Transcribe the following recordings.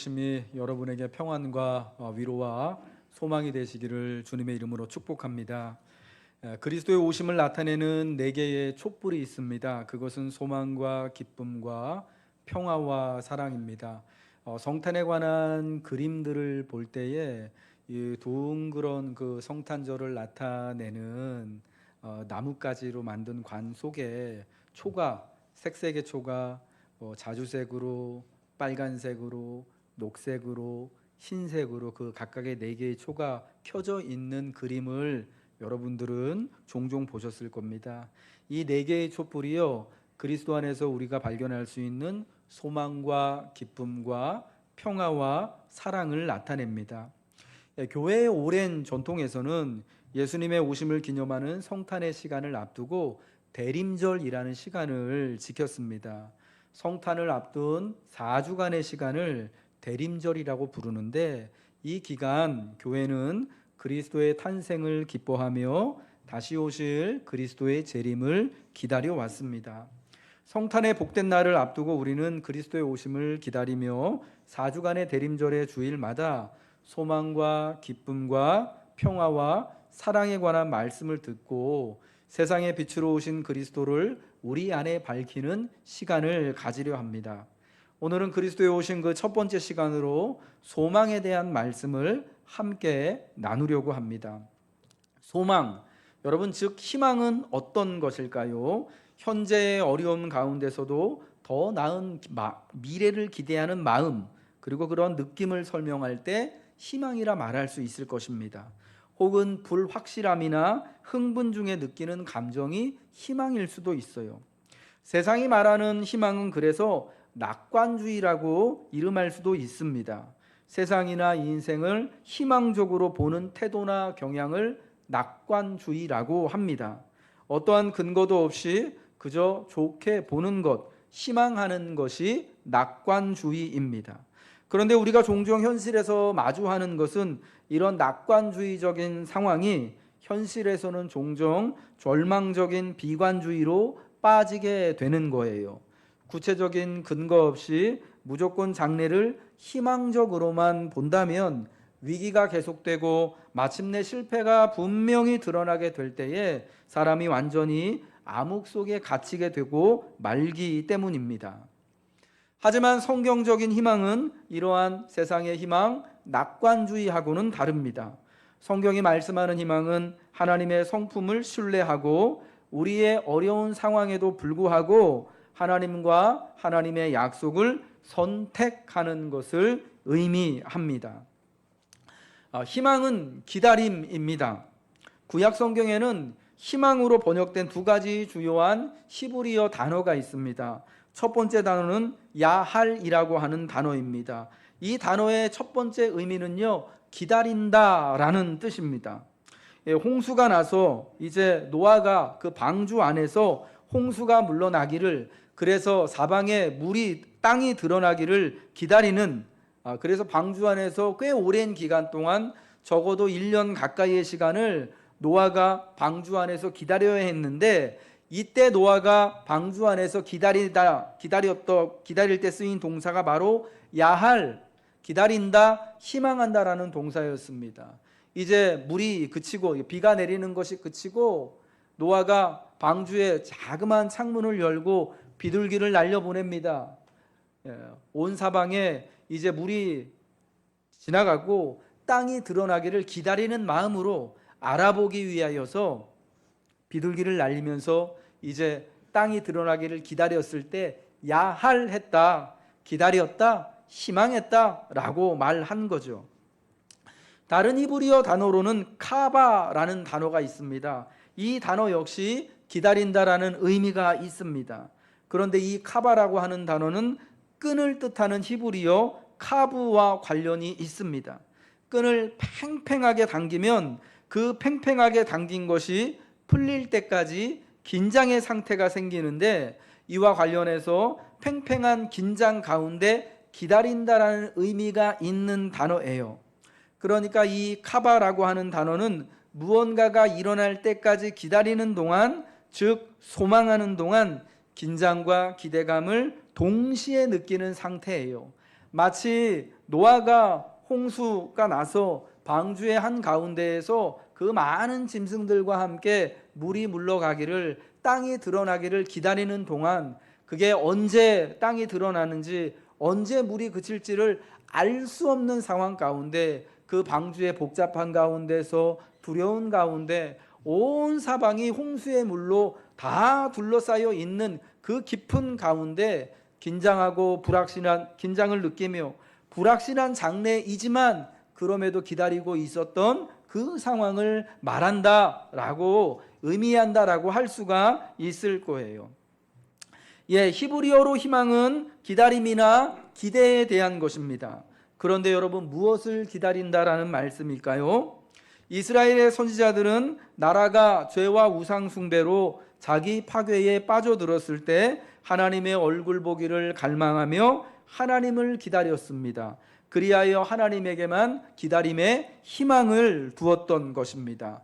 오심이 여러분에게 평안과 위로와 소망이 되시기를 주님의 이름으로 축복합니다. 그리스도의 오심을 나타내는 네 개의 촛불이 있습니다. 그것은 소망과 기쁨과 평화와 사랑입니다. 성탄에 관한 그림들을 볼 때에 이 둥그런 그 성탄절을 나타내는 나뭇가지로 만든 관 속에 초가, 색색의 초가 자주색으로, 빨간색으로, 녹색으로, 흰색으로 그 각각의 네 개의 초가 켜져 있는 그림을 여러분들은 종종 보셨을 겁니다. 이 네 개의 촛불이요, 그리스도 안에서 우리가 발견할 수 있는 소망과 기쁨과 평화와 사랑을 나타냅니다. 교회의 오랜 전통에서는 예수님의 오심을 기념하는 성탄의 시간을 앞두고 대림절이라는 시간을 지켰습니다. 성탄을 앞둔 4주간의 시간을 대림절이라고 부르는데, 이 기간 교회는 그리스도의 탄생을 기뻐하며 다시 오실 그리스도의 재림을 기다려 왔습니다. 성탄의 복된 날을 앞두고 우리는 그리스도의 오심을 기다리며 4주간의 대림절의 주일마다 소망과 기쁨과 평화와 사랑에 관한 말씀을 듣고 세상의 빛으로 오신 그리스도를 우리 안에 밝히는 시간을 가지려 합니다. 오늘은 그리스도에 오신 그 첫 번째 시간으로 소망에 대한 말씀을 함께 나누려고 합니다. 소망, 여러분, 즉 희망은 어떤 것일까요? 현재의 어려움 가운데서도 더 나은 미래를 기대하는 마음, 그리고 그런 느낌을 설명할 때 희망이라 말할 수 있을 것입니다. 혹은 불확실함이나 흥분 중에 느끼는 감정이 희망일 수도 있어요. 세상이 말하는 희망은 그래서 낙관주의라고 이름할 수도 있습니다. 세상이나 인생을 희망적으로 보는 태도나 경향을 낙관주의라고 합니다. 어떠한 근거도 없이 그저 좋게 보는 것, 희망하는 것이 낙관주의입니다. 그런데 우리가 종종 현실에서 마주하는 것은 이런 낙관주의적인 상황이 현실에서는 종종 절망적인 비관주의로 빠지게 되는 거예요. 구체적인 근거 없이 무조건 장래를 희망적으로만 본다면 위기가 계속되고 마침내 실패가 분명히 드러나게 될 때에 사람이 완전히 암흑 속에 갇히게 되고 말기 때문입니다. 하지만 성경적인 희망은 이러한 세상의 희망, 낙관주의하고는 다릅니다. 성경이 말씀하는 희망은 하나님의 성품을 신뢰하고 우리의 어려운 상황에도 불구하고 하나님과 하나님의 약속을 선택하는 것을 의미합니다. 희망은 기다림입니다. 구약 성경에는 희망으로 번역된 두 가지 주요한 히브리어 단어가 있습니다. 첫 번째 단어는 야할이라고 하는 단어입니다. 이 단어의 첫 번째 의미는요, 기다린다라는 뜻입니다. 홍수가 나서 이제 노아가 그 방주 안에서 홍수가 물러나기를, 그래서 사방에 땅이 드러나기를 기다리는, 그래서 방주 안에서 꽤 오랜 기간 동안 적어도 1년 가까이의 시간을 노아가 방주 안에서 기다려야 했는데, 이때 노아가 방주 안에서 기다릴 때 쓰인 동사가 바로 야할, 기다린다, 희망한다라는 동사였습니다. 이제 물이 그치고 비가 내리는 것이 그치고 노아가 방주에 자그마한 창문을 열고 비둘기를 날려보냅니다. 온 사방에 이제 물이 지나가고 땅이 드러나기를 기다리는 마음으로 알아보기 위하여서 비둘기를 날리면서 이제 땅이 드러나기를 기다렸을 때 야할했다, 기다렸다, 희망했다 라고 말한 거죠. 다른 히브리어 단어로는 카바라는 단어가 있습니다. 이 단어 역시 기다린다라는 의미가 있습니다. 그런데 이 카바라고 하는 단어는 끈을 뜻하는 히브리어 카브와 관련이 있습니다. 끈을 팽팽하게 당기면 그 팽팽하게 당긴 것이 풀릴 때까지 긴장의 상태가 생기는데, 이와 관련해서 팽팽한 긴장 가운데 기다린다라는 의미가 있는 단어예요. 그러니까 이 카바라고 하는 단어는 무언가가 일어날 때까지 기다리는 동안, 즉 소망하는 동안 긴장과 기대감을 동시에 느끼는 상태예요. 마치 노아가 홍수가 나서 방주의 한 가운데에서 그 많은 짐승들과 함께 물이 물러가기를, 땅이 드러나기를 기다리는 동안, 그게 언제 땅이 드러나는지, 언제 물이 그칠지를 알 수 없는 상황 가운데, 그 방주의 복잡한 가운데서, 두려운 가운데, 온 사방이 홍수의 물로 다 둘러싸여 있는 그 깊은 가운데 긴장하고 긴장을 느끼며 불확실한 장래이지만 그럼에도 기다리고 있었던 그 상황을 말한다라고, 의미한다라고 할 수가 있을 거예요. 히브리어로 희망은 기다림이나 기대에 대한 것입니다. 그런데 여러분, 무엇을 기다린다라는 말씀일까요? 이스라엘의 선지자들은 나라가 죄와 우상 숭배로 자기 파괴에 빠져들었을 때 하나님의 얼굴 보기를 갈망하며 하나님을 기다렸습니다. 그리하여 하나님에게만 기다림의 희망을 두었던 것입니다.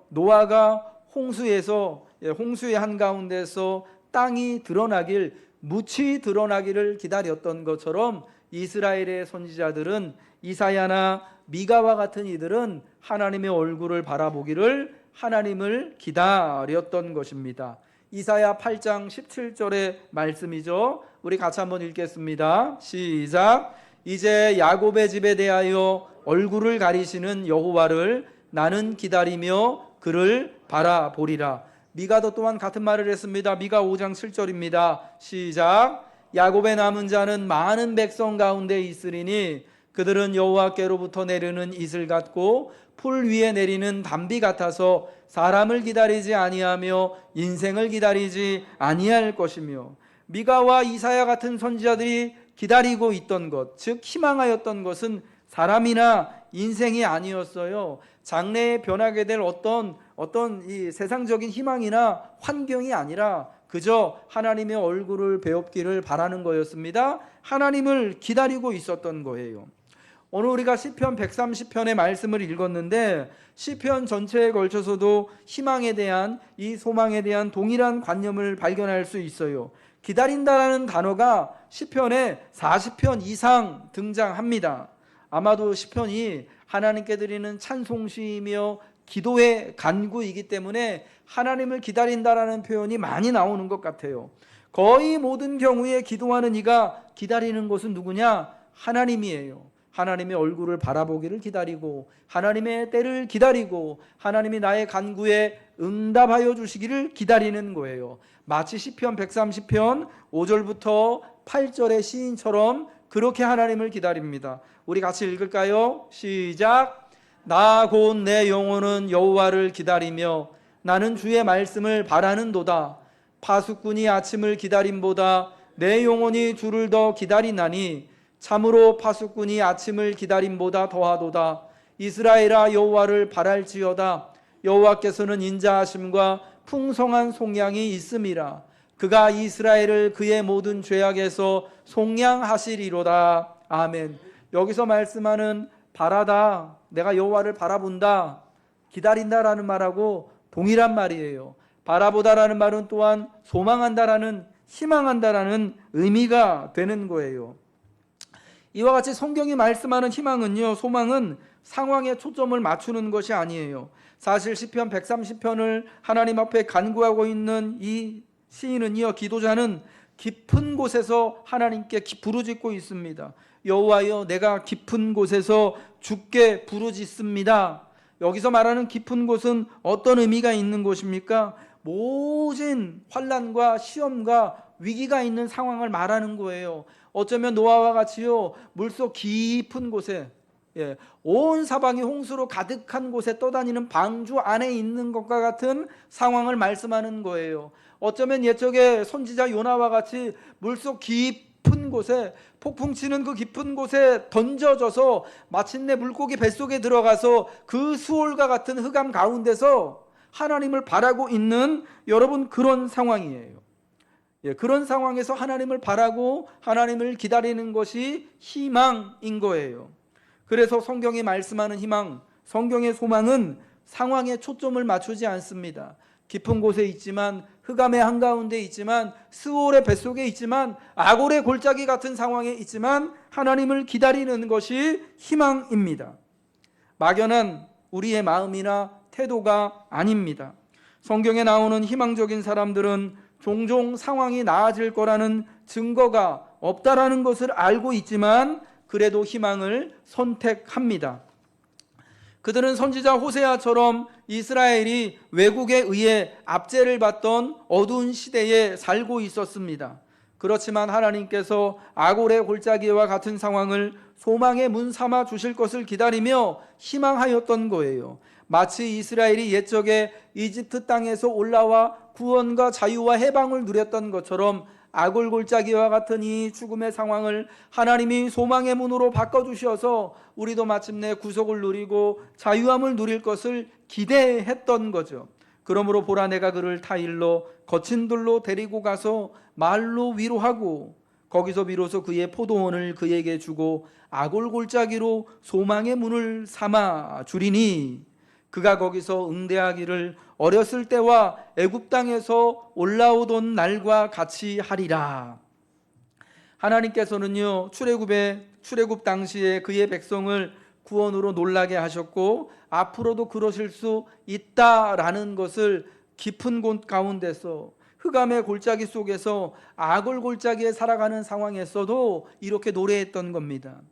노아가 홍수의 한가운데서 땅이 드러나길, 묻이 드러나기를 기다렸던 것처럼 이스라엘의 선지자들은, 이사야나 미가와 같은 이들은 하나님의 얼굴을 바라보기를, 하나님을 기다렸던 것입니다. 이사야 8장 17절의 말씀이죠. 우리 같이 한번 읽겠습니다. 시작. 이제 야곱의 집에 대하여 얼굴을 가리시는 여호와를 나는 기다리며 그를 바라보리라. 미가도 또한 같은 말을 했습니다. 미가 5장 7절입니다. 시작. 야곱의 남은 자는 많은 백성 가운데 있으리니 그들은 여호와께로부터 내리는 이슬 같고 풀 위에 내리는 담비 같아서 사람을 기다리지 아니하며 인생을 기다리지 아니할 것이며, 미가와 이사야 같은 선지자들이 기다리고 있던 것, 즉 희망하였던 것은 사람이나 인생이 아니었어요. 장래에 변하게 될 어떤 이 세상적인 희망이나 환경이 아니라 그저 하나님의 얼굴을 배웁기를 바라는 거였습니다. 하나님을 기다리고 있었던 거예요. 오늘 우리가 시편 130편의 말씀을 읽었는데, 시편 전체에 걸쳐서도 희망에 대한, 이 소망에 대한 동일한 관념을 발견할 수 있어요. 기다린다라는 단어가 시편에 40편 이상 등장합니다. 아마도 시편이 하나님께 드리는 찬송시이며 기도의 간구이기 때문에 하나님을 기다린다라는 표현이 많이 나오는 것 같아요. 거의 모든 경우에 기도하는 이가 기다리는 것은 누구냐? 하나님이에요. 하나님의 얼굴을 바라보기를 기다리고, 하나님의 때를 기다리고, 하나님이 나의 간구에 응답하여 주시기를 기다리는 거예요. 마치 시편 130편 5절부터 8절의 시인처럼 그렇게 하나님을 기다립니다. 우리 같이 읽을까요? 시작. 나 곧 내 영혼은 여호와를 기다리며 나는 주의 말씀을 바라는도다. 파수꾼이 아침을 기다림보다 내 영혼이 주를 더 기다리나니 참으로 파수꾼이 아침을 기다림보다 더하도다. 이스라엘아, 여호와를 바랄지어다. 여호와께서는 인자하심과 풍성한 속량이 있음이라. 그가 이스라엘을 그의 모든 죄악에서 속량하시리로다. 아멘. 여기서 말씀하는 바라다, 내가 여호와를 바라본다, 기다린다라는 말하고 동일한 말이에요. 바라보다라는 말은 또한 소망한다라는, 희망한다라는 의미가 되는 거예요. 이와 같이 성경이 말씀하는 희망은요, 소망은 상황에 초점을 맞추는 것이 아니에요. 사실 시편 130편을 하나님 앞에 간구하고 있는 이 시인은요, 기도자는 깊은 곳에서 하나님께 부르짖고 있습니다. 여호와여, 내가 깊은 곳에서 주께 부르짖습니다. 여기서 말하는 깊은 곳은 어떤 의미가 있는 곳입니까? 모진 환난과 시험과 위기가 있는 상황을 말하는 거예요. 어쩌면 노아와 같이요, 물속 깊은 곳에, 온 사방이 홍수로 가득한 곳에 떠다니는 방주 안에 있는 것과 같은 상황을 말씀하는 거예요. 어쩌면 옛적에 선지자 요나와 같이 물속 깊은 곳에, 폭풍 치는 그 깊은 곳에 던져져서 마침내 물고기 뱃속에 들어가서 그 수월과 같은 흑암 가운데서 하나님을 바라고 있는, 여러분, 그런 상황이에요. 그런 상황에서 하나님을 바라고 하나님을 기다리는 것이 희망인 거예요. 그래서 성경이 말씀하는 희망, 성경의 소망은 상황에 초점을 맞추지 않습니다. 깊은 곳에 있지만, 흑암의 한가운데 있지만, 스올의 뱃속에 있지만, 아골의 골짜기 같은 상황에 있지만 하나님을 기다리는 것이 희망입니다. 막연한 우리의 마음이나 태도가 아닙니다. 성경에 나오는 희망적인 사람들은 종종 상황이 나아질 거라는 증거가 없다라는 것을 알고 있지만 그래도 희망을 선택합니다. 그들은 선지자 호세아처럼 이스라엘이 왜곡에 의해 압제를 받던 어두운 시대에 살고 있었습니다. 그렇지만 하나님께서 아골의 골짜기와 같은 상황을 소망의 문 삼아 주실 것을 기다리며 희망하였던 거예요. 마치 이스라엘이 옛적에 이집트 땅에서 올라와 구원과 자유와 해방을 누렸던 것처럼 아골 골짜기와 같은 이 죽음의 상황을 하나님이 소망의 문으로 바꿔주셔서 우리도 마침내 구속을 누리고 자유함을 누릴 것을 기대했던 거죠. 그러므로 보라, 내가 그를 타일로 거친 돌로 데리고 가서 말로 위로하고 거기서 비로소 그의 포도원을 그에게 주고 아골 골짜기로 소망의 문을 삼아 주리니 그가 거기서 응대하기를 어렸을 때와 애굽 땅에서 올라오던 날과 같이 하리라. 하나님께서는요, 출애굽 당시에 그의 백성을 구원으로 놀라게 하셨고 앞으로도 그러실 수 있다라는 것을 깊은 곳 가운데서, 흑암의 골짜기 속에서 아골 골짜기에 살아가는 상황에서도 이렇게 노래했던 겁니다.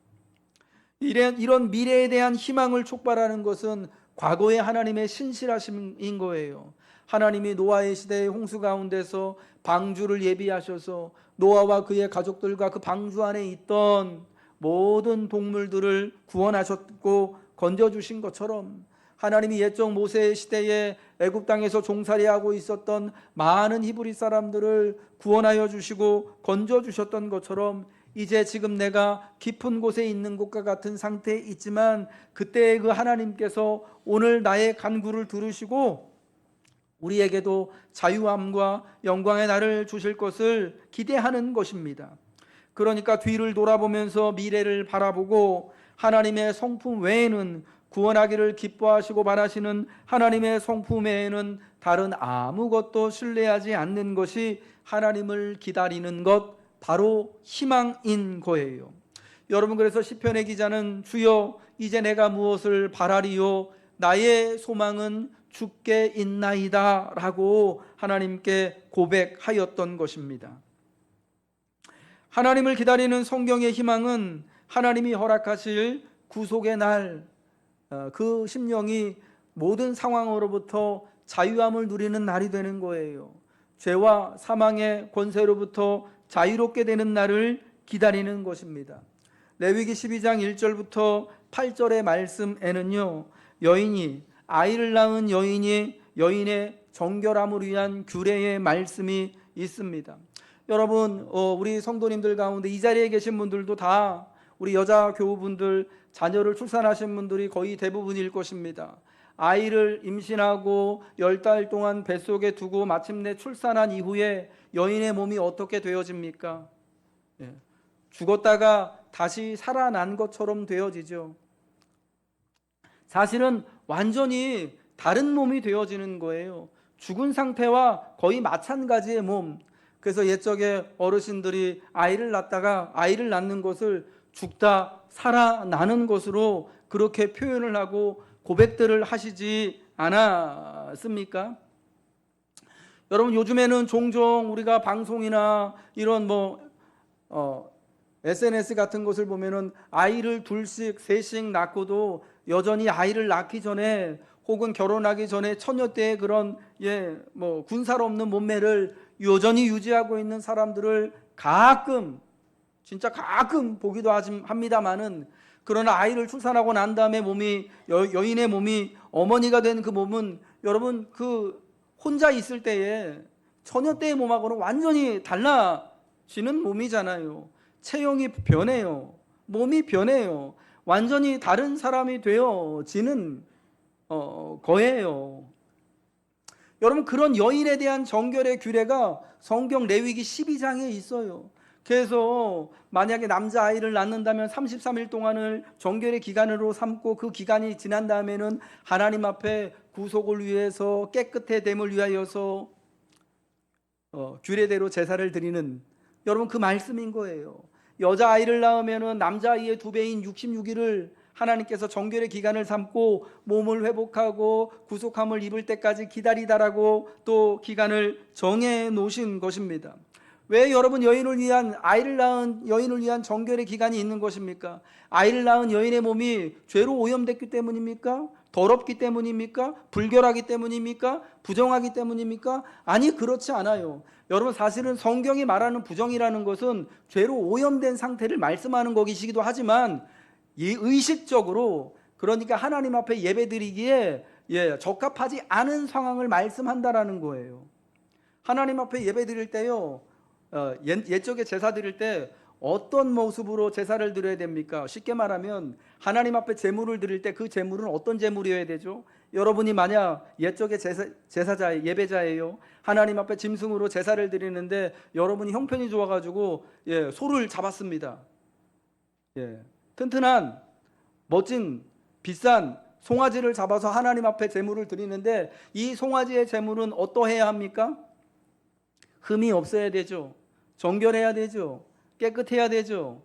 이런 미래에 대한 희망을 촉발하는 것은 과거의 하나님의 신실하심인 거예요. 하나님이 노아의 시대의 홍수 가운데서 방주를 예비하셔서 노아와 그의 가족들과 그 방주 안에 있던 모든 동물들을 구원하셨고 건져주신 것처럼, 하나님이 옛적 모세의 시대에 애굽 땅에서 종살이하고 있었던 많은 히브리 사람들을 구원하여 주시고 건져주셨던 것처럼, 이제 지금 내가 깊은 곳에 있는 것과 같은 상태에 있지만 그때의 그 하나님께서 오늘 나의 간구를 들으시고 우리에게도 자유함과 영광의 날을 주실 것을 기대하는 것입니다. 그러니까 뒤를 돌아보면서 미래를 바라보고 하나님의 성품 외에는, 구원하기를 기뻐하시고 바라시는 하나님의 성품 외에는 다른 아무것도 신뢰하지 않는 것이 하나님을 기다리는 것, 바로 희망인 거예요. 여러분, 그래서 시편의 기자는 주여 이제 내가 무엇을 바라리요, 나의 소망은 주께 있나이다 라고 하나님께 고백하였던 것입니다. 하나님을 기다리는 성경의 희망은 하나님이 허락하실 구속의 날, 그 심령이 모든 상황으로부터 자유함을 누리는 날이 되는 거예요. 죄와 사망의 권세로부터 자유롭게 되는 날을 기다리는 것입니다. 레위기 12장 1절부터 8절의 말씀에는요, 아이를 낳은 여인의 정결함을 위한 규례의 말씀이 있습니다. 여러분, 우리 성도님들 가운데 이 자리에 계신 분들도 다 우리 여자 교우분들, 자녀를 출산하신 분들이 거의 대부분일 것입니다. 아이를 임신하고 10달 동안 뱃속에 두고 마침내 출산한 이후에 여인의 몸이 어떻게 되어집니까? 죽었다가 다시 살아난 것처럼 되어지죠. 사실은 완전히 다른 몸이 되어지는 거예요. 죽은 상태와 거의 마찬가지의 몸. 그래서 옛적에 어르신들이 아이를 낳다가 아이를 낳는 것을 죽다 살아나는 것으로 그렇게 표현을 하고 고백들을 하시지 않았습니까? 여러분, 요즘에는 종종 우리가 방송이나 이런 SNS 같은 것을 보면은 아이를 둘씩 셋씩 낳고도 여전히 아이를 낳기 전에 혹은 결혼하기 전에 처녀 때의 그런 군살 없는 몸매를 여전히 유지하고 있는 사람들을 진짜 가끔 보기도 합니다만은, 그러나 아이를 출산하고 난 다음에 여인의 몸이 어머니가 된 그 몸은 여러분, 그 혼자 있을 때에 처녀 때의 몸하고는 완전히 달라지는 몸이잖아요. 체형이 변해요. 몸이 변해요. 완전히 다른 사람이 되어지는 거예요. 여러분, 그런 여인에 대한 정결의 규례가 성경 레위기 12장에 있어요. 그래서 만약에 남자아이를 낳는다면 33일 동안을 정결의 기간으로 삼고 그 기간이 지난 다음에는 하나님 앞에 구속을 위해서 깨끗해 됨을 위하여서 규례대로 제사를 드리는, 여러분 그 말씀인 거예요. 여자아이를 낳으면은 남자아이의 2배인 66일을 하나님께서 정결의 기간을 삼고 몸을 회복하고 구속함을 입을 때까지 기다리다라고 또 기간을 정해 놓으신 것입니다. 왜 여러분 아이를 낳은 여인을 위한 정결의 기간이 있는 것입니까? 아이를 낳은 여인의 몸이 죄로 오염됐기 때문입니까? 더럽기 때문입니까? 불결하기 때문입니까? 부정하기 때문입니까? 아니, 그렇지 않아요. 여러분, 사실은 성경이 말하는 부정이라는 것은 죄로 오염된 상태를 말씀하는 것이기도 하지만 의식적으로, 그러니까 하나님 앞에 예배드리기에 적합하지 않은 상황을 말씀한다라는 거예요. 하나님 앞에 예배드릴 때요, 옛적에 제사 드릴 때 어떤 모습으로 제사를 드려야 됩니까? 쉽게 말하면 하나님 앞에 제물을 드릴 때 그 제물은 어떤 제물이어야 되죠? 여러분이 만약 옛적에 제사자 예배자예요, 하나님 앞에 짐승으로 제사를 드리는데 여러분이 형편이 좋아가지고 소를 잡았습니다. 튼튼한 멋진 비싼 송아지를 잡아서 하나님 앞에 제물을 드리는데 이 송아지의 제물은 어떠해야 합니까? 흠이 없어야 되죠. 정결해야 되죠. 깨끗해야 되죠.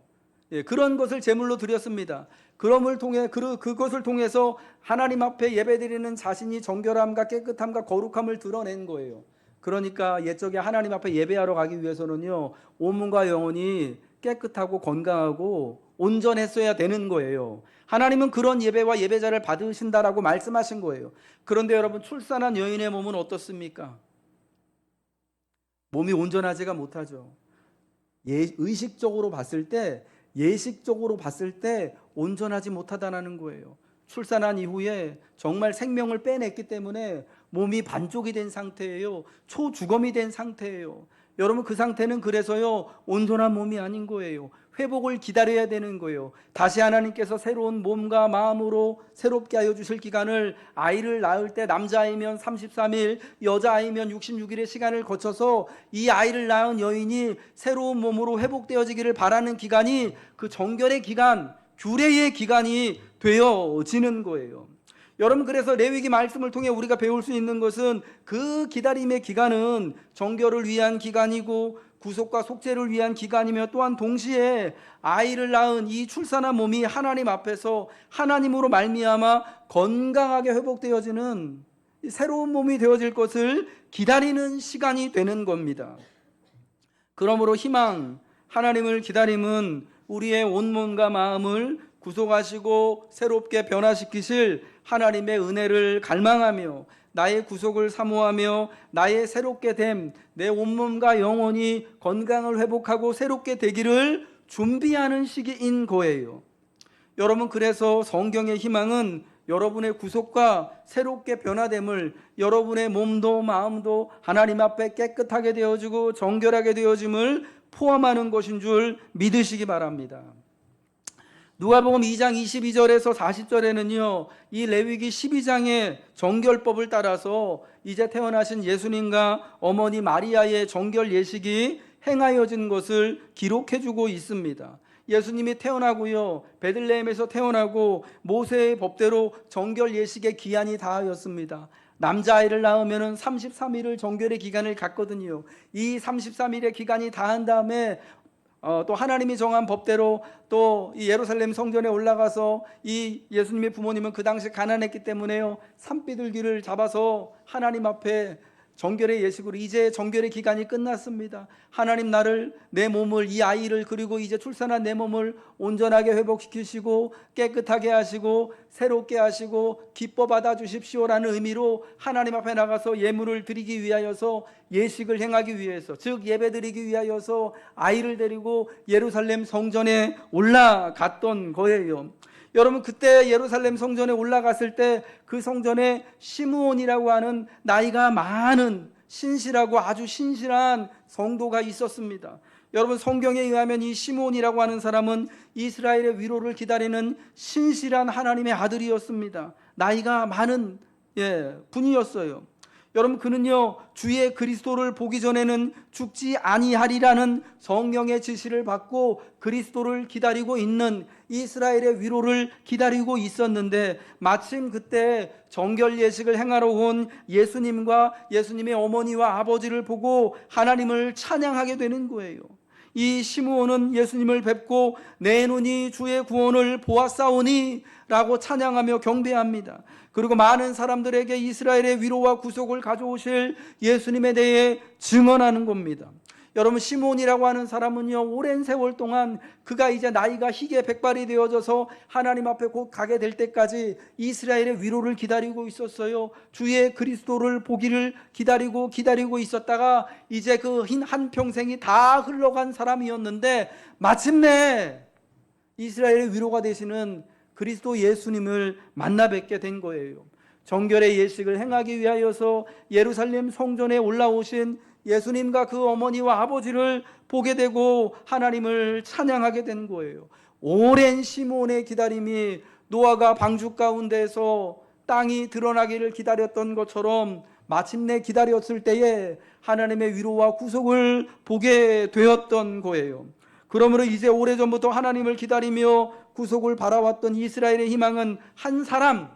그런 것을 제물로 드렸습니다. 그것을 통해서 하나님 앞에 예배드리는 자신이 정결함과 깨끗함과 거룩함을 드러낸 거예요. 그러니까 옛적에 하나님 앞에 예배하러 가기 위해서는요, 온몸과 영혼이 깨끗하고 건강하고 온전했어야 되는 거예요. 하나님은 그런 예배와 예배자를 받으신다라고 말씀하신 거예요. 그런데 여러분, 출산한 여인의 몸은 어떻습니까? 몸이 온전하지가 못하죠. 예식적으로 봤을 때 온전하지 못하다는 거예요. 출산한 이후에 정말 생명을 빼냈기 때문에 몸이 반쪽이 된 상태예요. 초주검이 된 상태예요. 여러분, 그 상태는 그래서요, 온전한 몸이 아닌 거예요. 회복을 기다려야 되는 거예요. 다시 하나님께서 새로운 몸과 마음으로 새롭게 하여 주실 기간을, 아이를 낳을 때 남자아이면 33일, 여자아이면 66일의 시간을 거쳐서 이 아이를 낳은 여인이 새로운 몸으로 회복되어지기를 바라는 기간이 그 정결의 기간, 규례의 기간이 되어지는 거예요. 여러분, 그래서 레위기 말씀을 통해 우리가 배울 수 있는 것은 그 기다림의 기간은 정결을 위한 기간이고 구속과 속죄를 위한 기간이며, 또한 동시에 아이를 낳은 이 출산한 몸이 하나님 앞에서 하나님으로 말미암아 건강하게 회복되어지는 새로운 몸이 되어질 것을 기다리는 시간이 되는 겁니다. 그러므로 하나님을 기다림은 우리의 온몸과 마음을 구속하시고 새롭게 변화시키실 하나님의 은혜를 갈망하며 나의 구속을 사모하며 나의 새롭게 됨, 내 온몸과 영혼이 건강을 회복하고 새롭게 되기를 준비하는 시기인 거예요. 여러분, 그래서 성경의 희망은 여러분의 구속과 새롭게 변화됨을, 여러분의 몸도 마음도 하나님 앞에 깨끗하게 되어지고 정결하게 되어짐을 포함하는 것인 줄 믿으시기 바랍니다. 누가복음 2장 22절에서 40절에는요, 이 레위기 12장의 정결법을 따라서 이제 태어나신 예수님과 어머니 마리아의 정결 예식이 행하여진 것을 기록해주고 있습니다. 예수님이 태어나고요, 베들레헴에서 태어나고 모세의 법대로 정결 예식의 기한이 다하였습니다. 남자아이를 낳으면 33일을 정결의 기간을 갖거든요. 이 33일의 기간이 다한 다음에 또 하나님이 정한 법대로 또 이 예루살렘 성전에 올라가서, 이 예수님의 부모님은 그 당시 가난했기 때문에요, 산비둘기를 잡아서 하나님 앞에 정결의 예식으로, 이제 정결의 기간이 끝났습니다. 하나님, 내 몸을, 이 아이를, 그리고 이제 출산한 내 몸을 온전하게 회복시키시고 깨끗하게 하시고 새롭게 하시고 기뻐 받아 주십시오라는 의미로 하나님 앞에 나가서 예물을 드리기 위하여서, 예식을 행하기 위해서, 즉 예배드리기 위하여서 아이를 데리고 예루살렘 성전에 올라갔던 거예요. 여러분, 그때 예루살렘 성전에 올라갔을 때 그 성전에 시므온이라고 하는 나이가 많은 신실하고 아주 신실한 성도가 있었습니다. 여러분, 성경에 의하면 이 시므온이라고 하는 사람은 이스라엘의 위로를 기다리는 신실한 하나님의 아들이었습니다. 나이가 많은 분이었어요. 여러분, 그는요 주의 그리스도를 보기 전에는 죽지 아니하리라는 성령의 지시를 받고 그리스도를 기다리고 있는 이스라엘의 위로를 기다리고 있었는데, 마침 그때 정결 예식을 행하러 온 예수님과 예수님의 어머니와 아버지를 보고 하나님을 찬양하게 되는 거예요. 이 시므온은 예수님을 뵙고 내 눈이 주의 구원을 보았사오니 라고 찬양하며 경배합니다. 그리고 많은 사람들에게 이스라엘의 위로와 구속을 가져오실 예수님에 대해 증언하는 겁니다. 여러분, 시므온이라고 하는 사람은요 오랜 세월 동안 그가 이제 나이가 희게 백발이 되어져서 하나님 앞에 곧 가게 될 때까지 이스라엘의 위로를 기다리고 있었어요. 주의 그리스도를 보기를 기다리고 있었다가 이제 그 한 평생이 다 흘러간 사람이었는데, 마침내 이스라엘의 위로가 되시는 그리스도 예수님을 만나 뵙게 된 거예요. 정결의 예식을 행하기 위하여서 예루살렘 성전에 올라오신 예수님과 그 어머니와 아버지를 보게 되고 하나님을 찬양하게 된 거예요. 오랜 시므온의 기다림이 노아가 방주 가운데서 땅이 드러나기를 기다렸던 것처럼 마침내 기다렸을 때에 하나님의 위로와 구속을 보게 되었던 거예요. 그러므로 이제 오래전부터 하나님을 기다리며 구속을 바라왔던 이스라엘의 희망은 한 사람,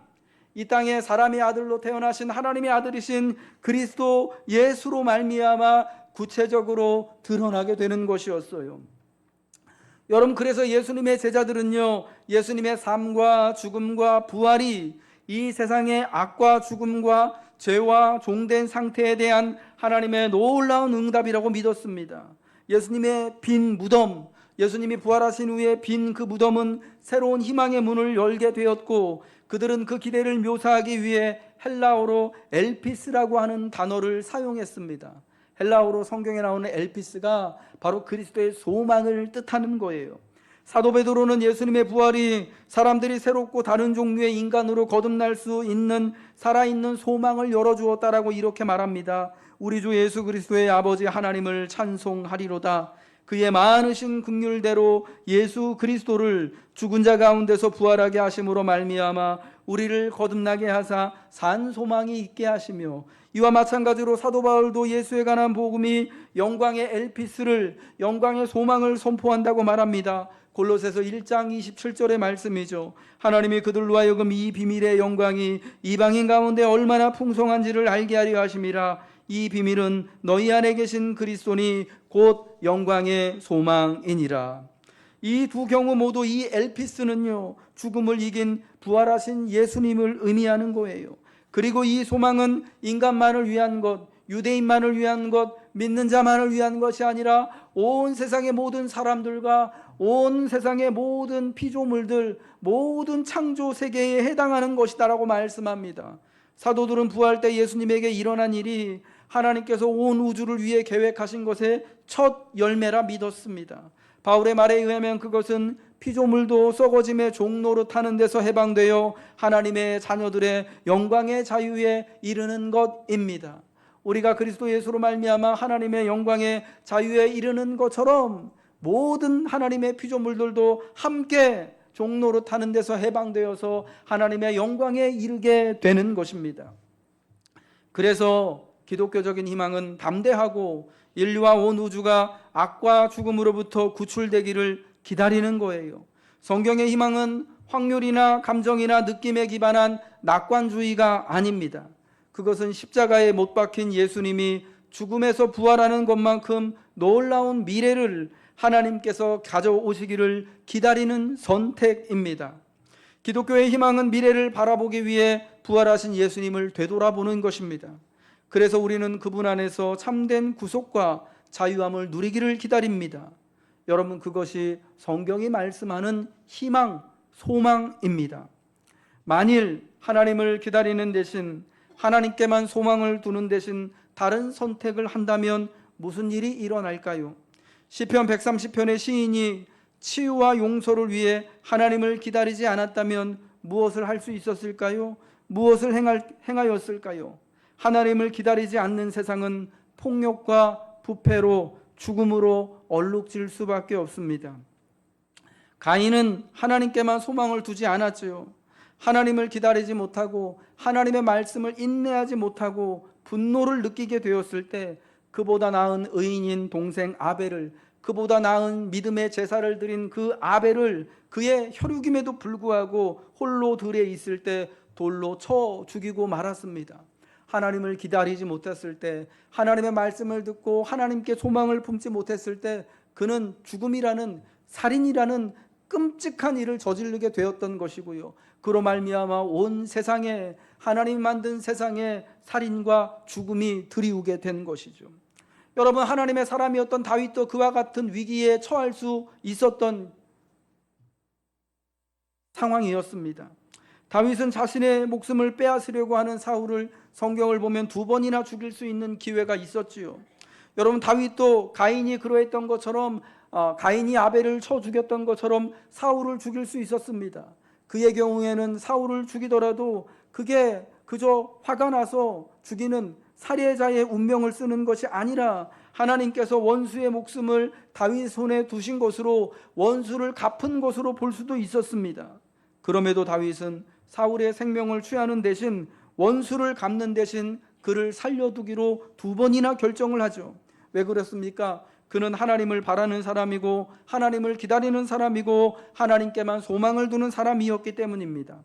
이 땅에 사람의 아들로 태어나신 하나님의 아들이신 그리스도 예수로 말미암아 구체적으로 드러나게 되는 것이었어요. 여러분, 그래서 예수님의 제자들은요 예수님의 삶과 죽음과 부활이 이 세상의 악과 죽음과 죄와 종된 상태에 대한 하나님의 놀라운 응답이라고 믿었습니다. 예수님의 빈 무덤, 예수님이 부활하신 후에 빈 그 무덤은 새로운 희망의 문을 열게 되었고, 그들은 그 기대를 묘사하기 위해 헬라어로 엘피스라고 하는 단어를 사용했습니다. 헬라어로 성경에 나오는 엘피스가 바로 그리스도의 소망을 뜻하는 거예요. 사도 베드로는 예수님의 부활이 사람들이 새롭고 다른 종류의 인간으로 거듭날 수 있는 살아있는 소망을 열어주었다라고 이렇게 말합니다. 우리 주 예수 그리스도의 아버지 하나님을 찬송하리로다. 그의 많으신 긍휼대로 예수 그리스도를 죽은 자 가운데서 부활하게 하심으로 말미암아 우리를 거듭나게 하사 산 소망이 있게 하시며, 이와 마찬가지로 사도 바울도 예수에 관한 복음이 영광의 엘피스를, 영광의 소망을 선포한다고 말합니다. 골로새서 1장 27절의 말씀이죠. 하나님이 그들로 하여금 이 비밀의 영광이 이방인 가운데 얼마나 풍성한지를 알게 하려 하심이라. 이 비밀은 너희 안에 계신 그리스도니 곧 영광의 소망이니라. 이 두 경우 모두 이 엘피스는요 죽음을 이긴 부활하신 예수님을 의미하는 거예요. 그리고 이 소망은 인간만을 위한 것, 유대인만을 위한 것, 믿는 자만을 위한 것이 아니라 온 세상의 모든 사람들과 온 세상의 모든 피조물들, 모든 창조 세계에 해당하는 것이다라고 말씀합니다. 사도들은 부활 때 예수님에게 일어난 일이 하나님께서 온 우주를 위해 계획하신 것의 첫 열매라 믿었습니다. 바울의 말에 의하면 그것은 피조물도 썩어짐의 종로로 타는 데서 해방되어 하나님의 자녀들의 영광의 자유에 이르는 것입니다. 우리가 그리스도 예수로 말미암아 하나님의 영광의 자유에 이르는 것처럼 모든 하나님의 피조물들도 함께 종로로 타는 데서 해방되어서 하나님의 영광에 이르게 되는 것입니다. 그래서 기독교적인 희망은 담대하고 인류와 온 우주가 악과 죽음으로부터 구출되기를 기다리는 거예요. 성경의 희망은 확률이나 감정이나 느낌에 기반한 낙관주의가 아닙니다. 그것은 십자가에 못 박힌 예수님이 죽음에서 부활하는 것만큼 놀라운 미래를 하나님께서 가져오시기를 기다리는 선택입니다. 기독교의 희망은 미래를 바라보기 위해 부활하신 예수님을 되돌아보는 것입니다. 그래서 우리는 그분 안에서 참된 구속과 자유함을 누리기를 기다립니다. 여러분, 그것이 성경이 말씀하는 희망, 소망입니다. 만일 하나님을 기다리는 대신 하나님께만 소망을 두는 대신 다른 선택을 한다면 무슨 일이 일어날까요? 시편 130편의 시인이 치유와 용서를 위해 하나님을 기다리지 않았다면 무엇을 할 수 있었을까요? 무엇을 행하였을까요? 하나님을 기다리지 않는 세상은 폭력과 부패로 죽음으로 얼룩질 수밖에 없습니다. 가인은 하나님께만 소망을 두지 않았지요. 하나님을 기다리지 못하고 하나님의 말씀을 인내하지 못하고 분노를 느끼게 되었을 때 그보다 나은 의인인 동생 아벨을, 그보다 나은 믿음의 제사를 드린 그 아벨을 그의 혈육임에도 불구하고 홀로 들에 있을 때 돌로 쳐 죽이고 말았습니다. 하나님을 기다리지 못했을 때, 하나님의 말씀을 듣고 하나님께 소망을 품지 못했을 때 그는 죽음이라는, 살인이라는 끔찍한 일을 저지르게 되었던 것이고요. 그로 말미암아 온 세상에, 하나님 만든 세상에 살인과 죽음이 들이우게 된 것이죠. 여러분, 하나님의 사람이었던 다윗도 그와 같은 위기에 처할 수 있었던 상황이었습니다. 다윗은 자신의 목숨을 빼앗으려고 하는 사울을 성경을 보면 2번이나 죽일 수 있는 기회가 있었지요. 여러분, 다윗도 가인이 그러했던 것처럼, 가인이 아벨을 쳐 죽였던 것처럼 사울을 죽일 수 있었습니다. 그의 경우에는 사울을 죽이더라도 그게 그저 화가 나서 죽이는 살해자의 운명을 쓰는 것이 아니라 하나님께서 원수의 목숨을 다윗 손에 두신 것으로 원수를 갚은 것으로 볼 수도 있었습니다. 그럼에도 다윗은 사울의 생명을 취하는 대신, 원수를 갚는 대신 그를 살려두기로 2번이나 결정을 하죠. 왜 그렇습니까? 그는 하나님을 바라는 사람이고 하나님을 기다리는 사람이고 하나님께만 소망을 두는 사람이었기 때문입니다.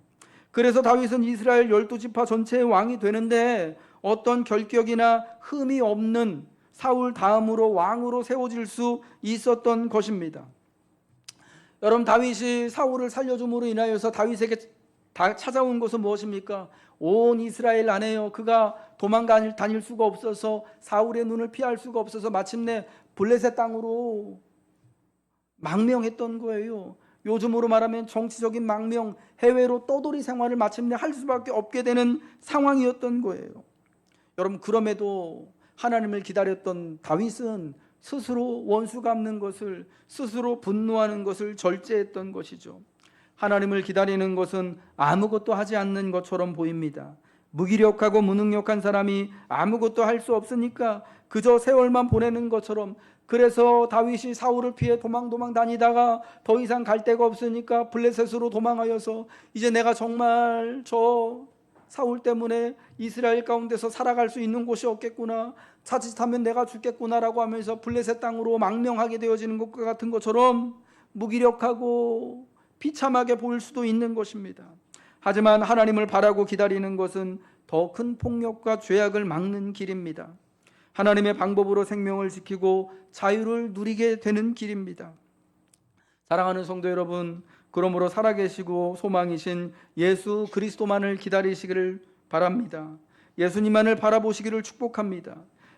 그래서 다윗은 이스라엘 12지파 전체의 왕이 되는데 어떤 결격이나 흠이 없는 사울 다음으로 왕으로 세워질 수 있었던 것입니다. 여러분, 다윗이 사울을 살려줌으로 인하여서 다윗에게 찾아온 것은 무엇입니까? 온 이스라엘 안에요, 그가 다닐 수가 없어서, 사울의 눈을 피할 수가 없어서 마침내 블레셋 땅으로 망명했던 거예요. 요즘으로 말하면 정치적인 망명, 해외로 떠돌이 생활을 마침내 할 수밖에 없게 되는 상황이었던 거예요. 여러분, 그럼에도 하나님을 기다렸던 다윗은 스스로 원수 갚는 것을, 스스로 분노하는 것을 절제했던 것이죠. 하나님을 기다리는 것은 아무것도 하지 않는 것처럼 보입니다. 무기력하고 무능력한 사람이 아무것도 할 수 없으니까 그저 세월만 보내는 것처럼, 그래서 다윗이 사울을 피해 도망 다니다가 더 이상 갈 데가 없으니까 블레셋으로 도망하여서 이제 내가 정말 저 사울 때문에 이스라엘 가운데서 살아갈 수 있는 곳이 없겠구나, 자칫하면 내가 죽겠구나라고 하면서 블레셋 땅으로 망명하게 되어지는 것과 같은 것처럼 무기력하고 비참하게 보일 수도 있는 것입니다. 하지만 하나님을 바라고 기다리는 것은 더 큰 폭력과 죄악을 막는 길입니다. 하나님의 방법으로 생명을 지키고 자유를 누리게 되는 길입니다. 사랑하는 성도 여러분, 그러므로 살아계시고 소망이신 예수 그리스도만을 기다리시기를 바랍니다. 예수님만을 바라보시기를 축복합니다.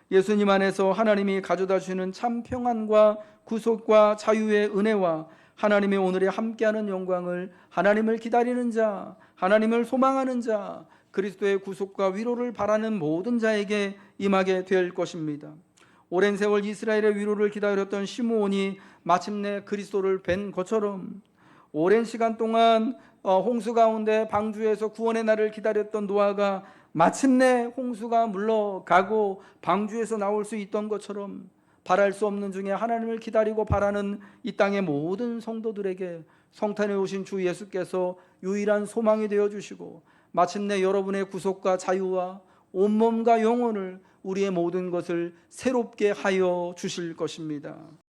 예수님 안에서 하나님이 가져다 주시는 참 평안과 구속과 자유의 은혜와 하나님의 오늘에 함께하는 영광을 하나님을 기다리는 자, 하나님을 소망하는 자, 그리스도의 구속과 위로를 바라는 모든 자에게 임하게 될 것입니다. 오랜 세월 이스라엘의 위로를 기다렸던 시므온이 마침내 그리스도를 뵌 것처럼, 오랜 시간 동안 홍수 가운데 방주에서 구원의 날을 기다렸던 노아가 마침내 홍수가 물러가고 방주에서 나올 수 있던 것처럼, 바랄 수 없는 중에 하나님을 기다리고 바라는 이 땅의 모든 성도들에게 성탄에 오신 주 예수께서 유일한 소망이 되어주시고 마침내 여러분의 구속과 자유와 온몸과 영혼을, 우리의 모든 것을 새롭게 하여 주실 것입니다.